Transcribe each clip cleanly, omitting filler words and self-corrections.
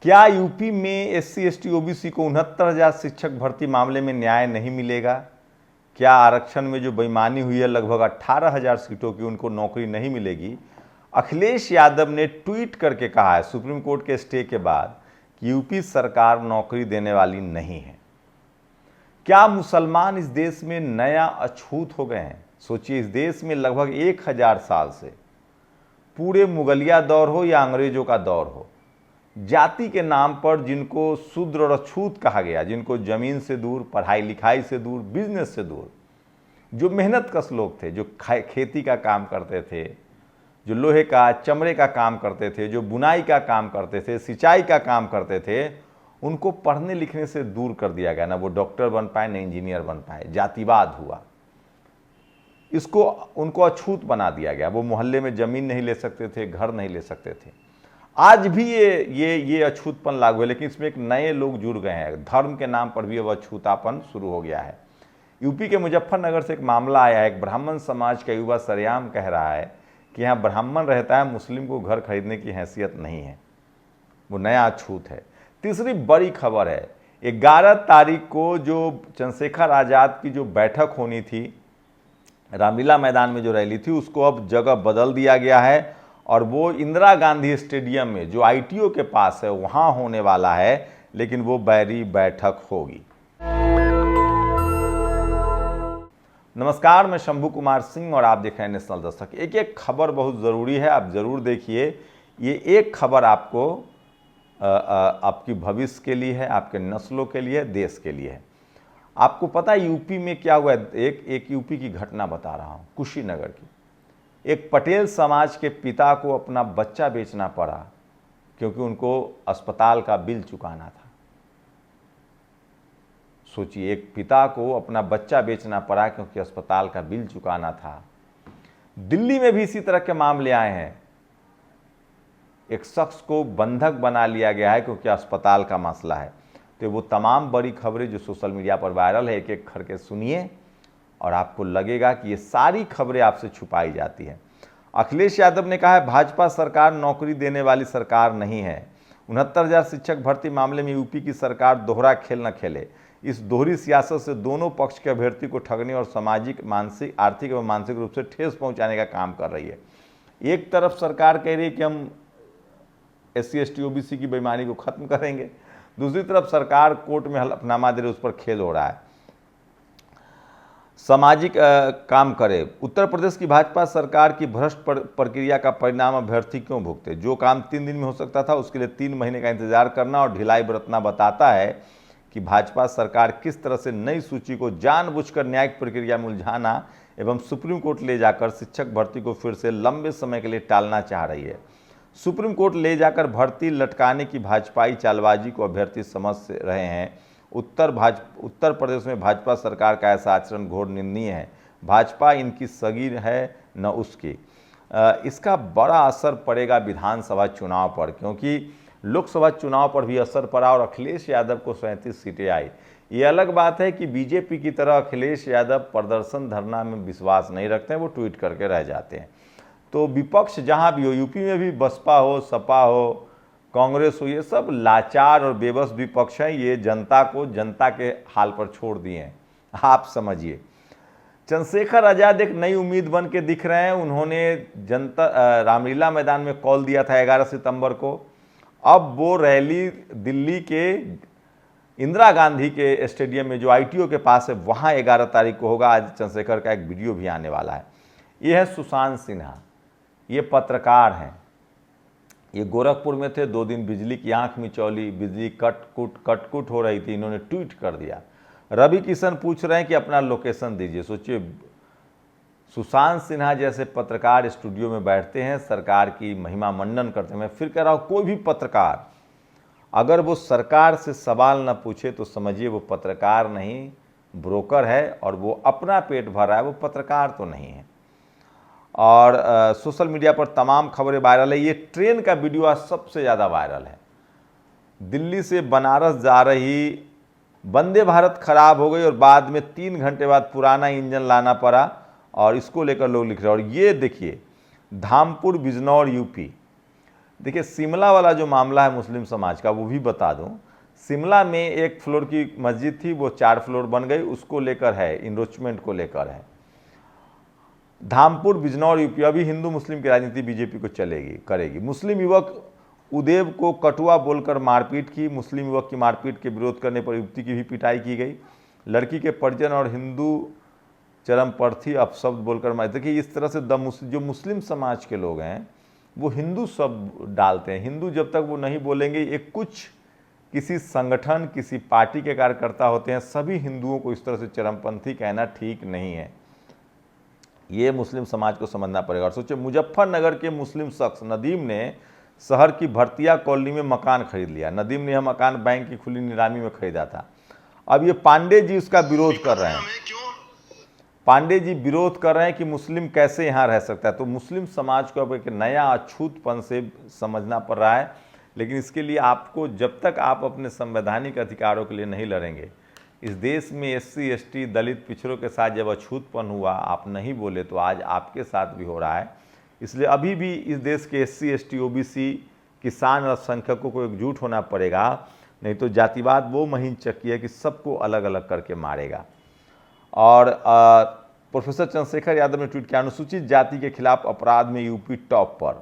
क्या यूपी में SC ST OBC को 69,000 शिक्षक भर्ती मामले में न्याय नहीं मिलेगा? क्या आरक्षण में जो बेईमानी हुई है लगभग 18,000 सीटों की, उनको नौकरी नहीं मिलेगी? अखिलेश यादव ने ट्वीट करके कहा है सुप्रीम कोर्ट के स्टे के बाद कि यूपी सरकार नौकरी देने वाली नहीं है। क्या मुसलमान इस देश में नया अछूत हो गए हैं? सोचिए, इस देश में लगभग 1000 साल से, पूरे मुगलिया दौर हो या अंग्रेजों का दौर हो, जाति के नाम पर जिनको शूद्र और अछूत कहा गया, जिनको जमीन से दूर, पढ़ाई लिखाई से दूर, बिजनेस से दूर, जो मेहनत कश लोग थे, जो खेती का काम करते थे, जो लोहे का चमड़े का काम करते थे, जो बुनाई का काम करते थे, सिंचाई का काम करते थे, उनको पढ़ने लिखने से दूर कर दिया गया। ना वो डॉक्टर बन पाए, ना इंजीनियर बन पाए, जातिवाद हुआ। इसको उनको अछूत बना दिया गया। वो मोहल्ले में जमीन नहीं ले सकते थे, घर नहीं ले सकते थे। आज भी ये अछूतपन लागू है, लेकिन इसमें एक नए लोग जुड़ गए हैं। धर्म के नाम पर भी अब अछूतापन शुरू हो गया है। यूपी के मुजफ्फरनगर से एक मामला आया है। एक ब्राह्मण समाज का युवा सरेआम कह रहा है कि यहाँ ब्राह्मण रहता है, मुस्लिम को घर खरीदने की हैसियत नहीं है। वो नया अछूत है। तीसरी बड़ी खबर है, 11 तारीख को जो चंद्रशेखर आज़ाद की जो बैठक होनी थी, रामलीला मैदान में जो रैली थी, उसको अब जगह बदल दिया गया है और वो इंदिरा गांधी स्टेडियम में जो आईटीओ के पास है वहां होने वाला है, लेकिन वो बैरी बैठक होगी। नमस्कार, मैं शंभू कुमार सिंह और आप देख रहे हैं नेशनल दस्तक। एक एक खबर बहुत ज़रूरी है, आप ज़रूर देखिए। ये एक खबर आपको आपकी भविष्य के लिए है, आपके नस्लों के लिए, देश के लिए है। आपको पता है यूपी में क्या हुआ है? एक यूपी की घटना बता रहा हूँ, कुशीनगर की। एक पटेल समाज के पिता को अपना बच्चा बेचना पड़ा क्योंकि उनको अस्पताल का बिल चुकाना था। सोचिए, एक पिता को अपना बच्चा बेचना पड़ा क्योंकि अस्पताल का बिल चुकाना था। दिल्ली में भी इसी तरह के मामले आए हैं। एक शख्स को बंधक बना लिया गया है क्योंकि अस्पताल का मसला है। तो वो तमाम बड़ी खबरें जो सोशल मीडिया पर वायरल है, एक एक करके सुनिए और आपको लगेगा कि ये सारी खबरें आपसे छुपाई जाती हैं। अखिलेश यादव ने कहा है भाजपा सरकार नौकरी देने वाली सरकार नहीं है। 69,000 शिक्षक भर्ती मामले में यूपी की सरकार दोहरा खेल न खेले। इस दोहरी सियासत से दोनों पक्ष के अभ्यर्थी को ठगने और सामाजिक, मानसिक, आर्थिक एवं मानसिक रूप से ठेस पहुंचाने का काम कर रही है। एक तरफ सरकार कह रही है कि हम एससी एसटी ओबीसी की बेईमानी को खत्म करेंगे, दूसरी तरफ सरकार कोर्ट में हलफनामा दे रही, उस पर खेल हो रहा है। सामाजिक काम करे। उत्तर प्रदेश की भाजपा सरकार की भ्रष्ट प्रक्रिया का परिणाम अभ्यर्थी क्यों भुगते? जो काम 3 दिन में हो सकता था उसके लिए 3 महीने का इंतजार करना और ढिलाई बरतना बताता है कि भाजपा सरकार किस तरह से नई सूची को जानबूझकर न्यायिक प्रक्रिया में उलझाना एवं सुप्रीम कोर्ट ले जाकर शिक्षक भर्ती को फिर से लंबे समय के लिए टालना चाह रही है। सुप्रीम कोर्ट ले जाकर भर्ती लटकाने की भाजपाई चालबाजी को अभ्यर्थी समझ रहे हैं। उत्तर प्रदेश में भाजपा सरकार का ऐसा आचरण घोर निंदनीय है। भाजपा इनकी सगी है न उसकी। इसका बड़ा असर पड़ेगा विधानसभा चुनाव पर, क्योंकि लोकसभा चुनाव पर भी असर पड़ा और अखिलेश यादव को 37 सीटें आई। ये अलग बात है कि बीजेपी की तरह अखिलेश यादव प्रदर्शन धरना में विश्वास नहीं रखते हैं, वो ट्वीट करके रह जाते हैं। तो विपक्ष जहाँ भी हो, यूपी में भी बसपा हो, सपा हो, कांग्रेस हो, ये सब लाचार और बेबस विपक्ष हैं। ये जनता को जनता के हाल पर छोड़ दिए हैं। आप समझिए, चंद्रशेखर आज़ाद एक नई उम्मीद बन के दिख रहे हैं। उन्होंने रामलीला मैदान में कॉल दिया था 11 सितंबर को। अब वो रैली दिल्ली के इंदिरा गांधी के स्टेडियम में जो आईटीओ के पास है वहाँ 11 तारीख को होगा। आज चंद्रशेखर का एक वीडियो भी आने वाला है। ये है सुशांत सिन्हा, ये पत्रकार हैं। ये गोरखपुर में थे, 2 दिन बिजली की आंख मिचौली, बिजली कटकुट हो रही थी, इन्होंने ट्वीट कर दिया। रवि किशन पूछ रहे हैं कि अपना लोकेशन दीजिए। सोचिए, सुशांत सिन्हा जैसे पत्रकार स्टूडियो में बैठते हैं, सरकार की महिमा मंडन करते हैं। मैं फिर कह रहा हूँ, कोई भी पत्रकार अगर वो सरकार से सवाल न पूछे तो समझिए वो पत्रकार नहीं, ब्रोकर है, और वो अपना पेट भर रहा है, वो पत्रकार तो नहीं है। और सोशल मीडिया पर तमाम खबरें वायरल है। ये ट्रेन का वीडियो आज सबसे ज़्यादा वायरल है। दिल्ली से बनारस जा रही वंदे भारत खराब हो गई और बाद में 3 घंटे बाद पुराना इंजन लाना पड़ा, और इसको लेकर लोग लिख रहे हैं। और ये देखिए, धामपुर बिजनौर यूपी, देखिए शिमला वाला जो मामला है मुस्लिम समाज का, वो भी बता दूं, शिमला में एक फ्लोर की मस्जिद थी, वो 4 फ्लोर बन गई, उसको लेकर है, इन्रोचमेंट को लेकर है। धामपुर बिजनौर यूपी, अभी हिंदू मुस्लिम की राजनीति बीजेपी को चलेगी, करेगी। मुस्लिम युवक उदेव को कटुआ बोलकर मारपीट की, मुस्लिम युवक की मारपीट के विरोध करने पर युवती की भी पिटाई की गई। लड़की के परिजन और हिंदू चरमपंथी अपशब्द बोलकर मार। देखिए इस तरह से जो मुस्लिम समाज के लोग हैं वो हिंदू शब्द डालते हैं। हिंदू जब तक वो नहीं बोलेंगे, एक कुछ किसी संगठन किसी पार्टी के कार्यकर्ता होते हैं, सभी हिंदुओं को इस तरह से चरमपंथी कहना ठीक नहीं है। ये मुस्लिम समाज को समझना पड़ेगा। और सोचिए मुजफ्फरनगर के मुस्लिम शख्स नदीम ने शहर की भरतिया कॉलोनी में मकान खरीद लिया। नदीम ने यह मकान बैंक की खुली नीलामी में खरीदा था। अब ये पांडे जी उसका विरोध कर रहे हैं। पांडे जी विरोध कर रहे हैं कि मुस्लिम कैसे यहाँ रह सकता है। तो मुस्लिम समाज को अब एक नया अछूतपन से समझना पड़ रहा है। लेकिन इसके लिए आपको, जब तक आप अपने संवैधानिक अधिकारों के लिए नहीं लड़ेंगे, इस देश में एससी एसटी दलित पिछड़ों के साथ जब अछूतपन हुआ, आप नहीं बोले, तो आज आपके साथ भी हो रहा है। इसलिए अभी भी इस देश के एससी एसटी ओबीसी किसान और अल्पसंख्यकों को एकजुट होना पड़ेगा, नहीं तो जातिवाद वो महीन चक्की है कि सबको अलग अलग करके मारेगा। और प्रोफेसर चंद्रशेखर यादव ने ट्वीट किया, अनुसूचित जाति के खिलाफ अपराध में यूपी टॉप पर,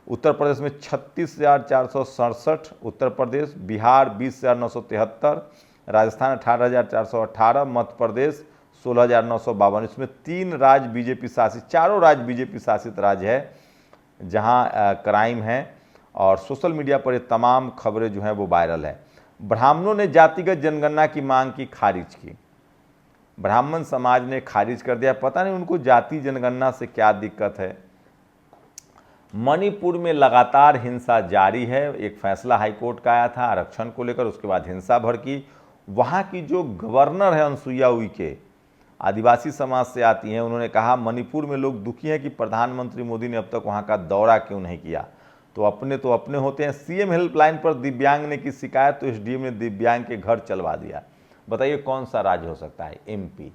उत्तर प्रदेश में 36,467, उत्तर प्रदेश, बिहार 20,973, राजस्थान 18,418, मध्य प्रदेश 16,952। इसमें 3 राज्य बीजेपी शासित, चारों राज्य बीजेपी शासित राज्य है जहां क्राइम है। और सोशल मीडिया पर ये तमाम खबरें जो हैं वो वायरल है। ब्राह्मणों ने जातिगत जनगणना की मांग की खारिज की। ब्राह्मण समाज ने खारिज कर दिया। पता नहीं उनको जाति जनगणना से क्या दिक्कत है। मणिपुर में लगातार हिंसा जारी है। एक फैसला हाईकोर्ट का आया था आरक्षण को लेकर, उसके बाद हिंसा भड़की। वहाँ की जो गवर्नर है अनसुईया उइके, आदिवासी समाज से आती हैं, उन्होंने कहा मणिपुर में लोग दुखी हैं कि प्रधानमंत्री मोदी ने अब तक वहाँ का दौरा क्यों नहीं किया। तो अपने होते हैं। सीएम हेल्पलाइन पर दिव्यांग ने की शिकायत, तो एसडीएम ने दिव्यांग के घर चलवा दिया। बताइए कौन सा राज्य हो सकता है? एमपी।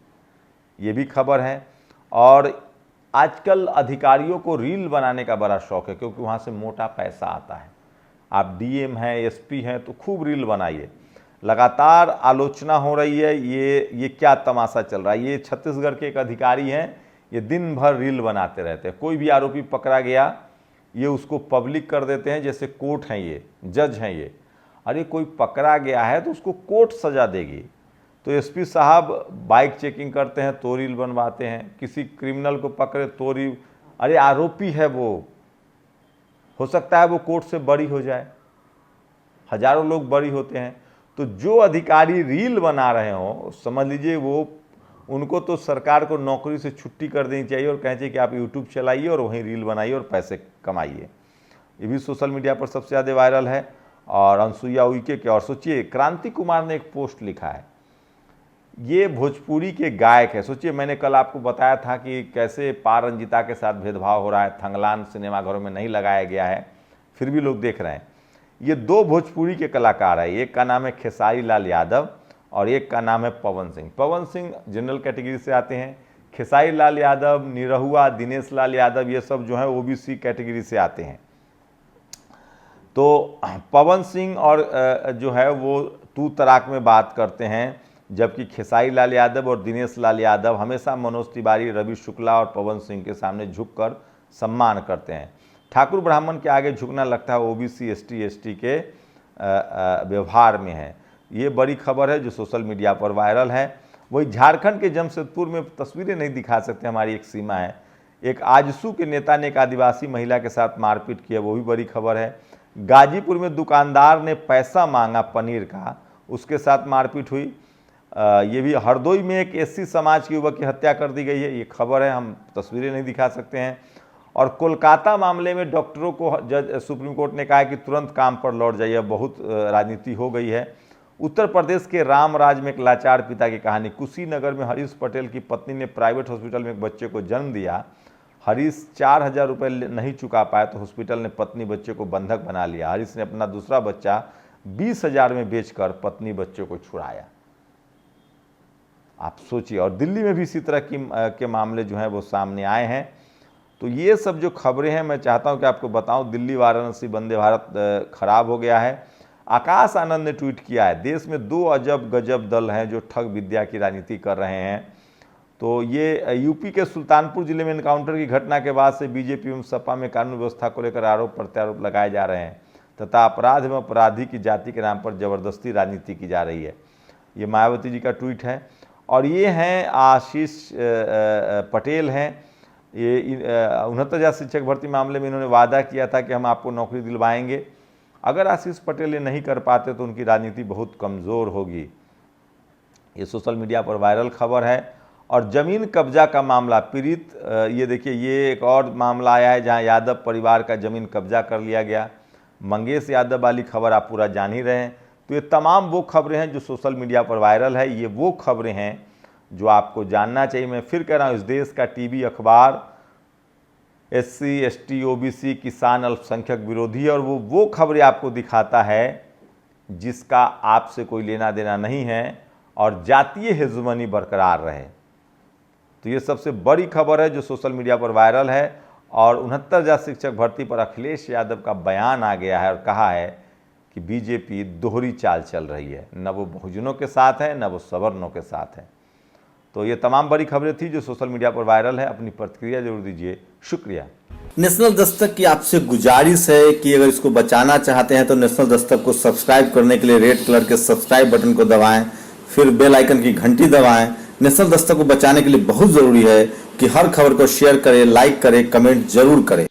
ये भी खबर है। और आजकल अधिकारियों को रील बनाने का बड़ा शौक है, क्योंकि वहाँ से मोटा पैसा आता है। आप डीएम हैं, एसपी हैं, तो खूब रील बनाइए। लगातार आलोचना हो रही है, ये क्या तमाशा चल रहा है। ये छत्तीसगढ़ के एक अधिकारी हैं, ये दिन भर रील बनाते रहते हैं। कोई भी आरोपी पकड़ा गया, ये उसको पब्लिक कर देते हैं, जैसे कोर्ट हैं, ये जज हैं ये। अरे कोई पकड़ा गया है तो उसको कोर्ट सजा देगी। तो एसपी साहब बाइक चेकिंग करते हैं तो रील बनवाते हैं, किसी क्रिमिनल को पकड़े तो रील। अरे आरोपी है वो, हो सकता है वो कोर्ट से बरी हो जाए, हजारों लोग बरी होते हैं। तो जो अधिकारी रील बना रहे हो, समझ लीजिए वो, उनको तो सरकार को नौकरी से छुट्टी कर देनी चाहिए और कहना चाहिए कि आप यूट्यूब चलाइए और वहीं रील बनाइए और पैसे कमाइए। ये भी सोशल मीडिया पर सबसे ज़्यादा वायरल है। और अनसुईया उइके के, और सोचिए क्रांति कुमार ने एक पोस्ट लिखा है, ये भोजपुरी के गायक है। सोचिए मैंने कल आपको बताया था कि कैसे पार रंजिता के साथ भेदभाव हो रहा है, थंगलान सिनेमाघरों में नहीं लगाया गया है, फिर भी लोग देख रहे हैं। ये 2 भोजपुरी के कलाकार हैं, एक का नाम है खेसारी लाल यादव और एक का नाम है पवन सिंह। पवन सिंह जनरल कैटेगरी से आते हैं, खेसारी लाल यादव, निरहुआ, दिनेश लाल यादव, ये सब जो है ओबीसी कैटेगरी से आते हैं। तो पवन सिंह और जो है वो तू तराक में बात करते हैं, जबकि खेसारी लाल यादव और दिनेश लाल यादव हमेशा मनोज तिवारी, रवि शुक्ला और पवन सिंह के सामने झुककर सम्मान करते हैं। ठाकुर ब्राह्मण के आगे झुकना लगता है ओबीसी एसटी के व्यवहार में है। ये बड़ी खबर है जो सोशल मीडिया पर वायरल है। वही झारखंड के जमशेदपुर में तस्वीरें नहीं दिखा सकते, हमारी एक सीमा है। एक आजसू के नेता ने एक आदिवासी महिला के साथ मारपीट की है, वो भी बड़ी खबर है। गाजीपुर में दुकानदार ने पैसा मांगा पनीर का, उसके साथ मारपीट हुई। ये भी हरदोई में एक एससी समाज के युवक की हत्या कर दी गई है, ये खबर है, हम तस्वीरें नहीं दिखा सकते हैं। और कोलकाता मामले में डॉक्टरों को सुप्रीम कोर्ट ने कहा है कि तुरंत काम पर लौट जाइए, बहुत राजनीति हो गई है। उत्तर प्रदेश के रामराज में एक लाचार पिता की कहानी। कुशीनगर में हरीश पटेल की पत्नी ने प्राइवेट हॉस्पिटल में एक बच्चे को जन्म दिया। हरीश 4,000 रुपये नहीं चुका पाया तो हॉस्पिटल ने पत्नी बच्चे को बंधक बना लिया। हरीश ने अपना दूसरा बच्चा 20,000 में बेचकर पत्नी बच्चे को छुड़ाया। आप सोचिए। और दिल्ली में भी इसी तरह के मामले जो हैं वो सामने आए हैं। तो ये सब जो खबरें हैं मैं चाहता हूं कि आपको बताऊं। दिल्ली वाराणसी वंदे भारत खराब हो गया है। आकाश आनंद ने ट्वीट किया है, देश में 2 अजब गजब दल हैं जो ठग विद्या की राजनीति कर रहे हैं। तो ये यूपी के सुल्तानपुर जिले में एनकाउंटर की घटना के बाद से बीजेपी एवं सपा में कानून व्यवस्था को लेकर आरोप प्रत्यारोप लगाए जा रहे हैं तथा अपराध एवं अपराधी की जाति के नाम पर जबरदस्ती राजनीति की जा रही है। ये मायावती जी का ट्वीट है। और ये हैं आशीष पटेल हैं। ये 69,000 शिक्षक भर्ती मामले में इन्होंने वादा किया था कि हम आपको नौकरी दिलवाएंगे। अगर आशीष पटेल ये नहीं कर पाते तो उनकी राजनीति बहुत कमज़ोर होगी। ये सोशल मीडिया पर वायरल खबर है। और ज़मीन कब्जा का मामला पीड़ित, ये देखिए ये एक और मामला आया है जहां यादव परिवार का ज़मीन कब्जा कर लिया गया। मंगेश यादव वाली खबर आप पूरा जान ही रहे हैं। तो ये तमाम वो खबरें हैं जो सोशल मीडिया पर वायरल है। ये वो खबरें हैं जो आपको जानना चाहिए। मैं फिर कह रहा हूँ, इस देश का टीवी अखबार SC ST OBC किसान अल्पसंख्यक विरोधी है और वो खबरें आपको दिखाता है जिसका आपसे कोई लेना देना नहीं है और जातीय हेजुमनी बरकरार रहे। तो ये सबसे बड़ी खबर है जो सोशल मीडिया पर वायरल है। और 69,000 शिक्षक भर्ती पर अखिलेश यादव का बयान आ गया है और कहा है कि बीजेपी दोहरी चाल चल रही है, न वो बहुजनों के साथ है न वो सवर्णों के साथ है। तो ये तमाम बड़ी खबरें थी जो सोशल मीडिया पर वायरल है। अपनी प्रतिक्रिया जरूर दीजिए। शुक्रिया। नेशनल दस्तक की आपसे गुजारिश है कि अगर इसको बचाना चाहते हैं तो नेशनल दस्तक को सब्सक्राइब करने के लिए रेड कलर के सब्सक्राइब बटन को दबाएं, फिर बेल आइकन की घंटी दबाएं। नेशनल दस्तक को बचाने के लिए बहुत जरूरी है कि हर खबर को शेयर करें, लाइक करें, कमेंट जरूर करें।